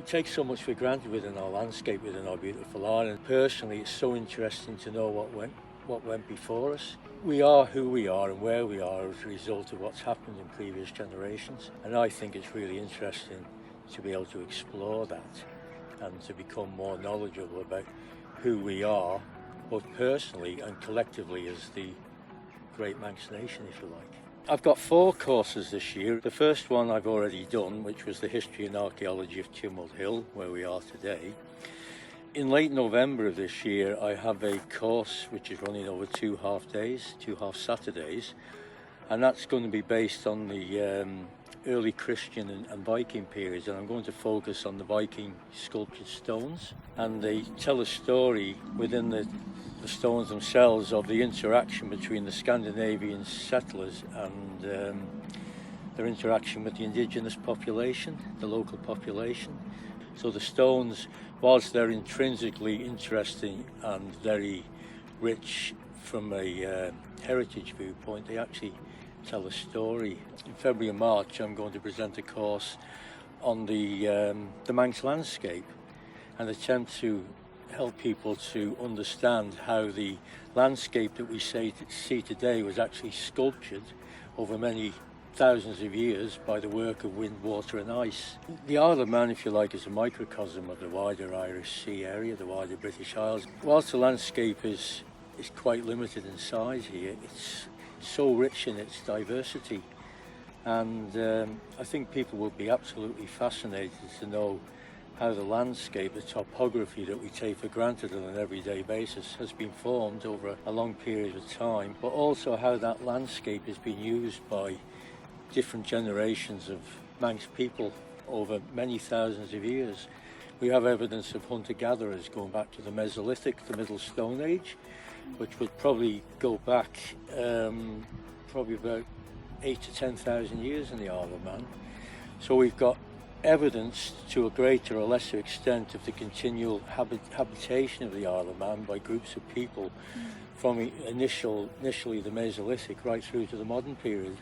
We take so much for granted within our landscape, within our beautiful island. Personally, it's so interesting to know what went before us. We are who we are and where we are as a result of what's happened in previous generations. And I think it's really interesting to be able to explore that and to become more knowledgeable about who we are, both personally and collectively as the Great Manx Nation, if you like. I've got 4 courses this year. The first one I've already done, which was the History and Archaeology of Tumult Hill, where we are today. In late November of this year, I have a course which is running over 2 half days, 2 half Saturdays, and that's going to be based on the early Christian and Viking periods, and I'm going to focus on the Viking sculptured stones. And they tell a story within the stones themselves of the interaction between the Scandinavian settlers and their interaction with the indigenous population, the local population. So the stones, whilst they're intrinsically interesting and very rich from a heritage viewpoint, they actually tell a story. In February and March, I'm going to present a course on the Manx landscape and attempt to help people to understand how the landscape that we see today was actually sculptured over many thousands of years by the work of wind, water and ice. The Isle of Man, if you like, is a microcosm of the wider Irish Sea area, the wider British Isles. Whilst the landscape is quite limited in size here, it's so rich in its diversity, and I think people will be absolutely fascinated to know how the landscape, the topography that we take for granted on an everyday basis has been formed over a long period of time, but also how that landscape has been used by different generations of Manx people over many thousands of years. We have evidence of hunter-gatherers going back to the Mesolithic, the Middle Stone Age, which would probably go back probably about 8,000 to 10,000 years in the Isle of Man. So we've got evidence to a greater or lesser extent of the continual habitation of the Isle of Man by groups of people from initially the Mesolithic right through to the modern period.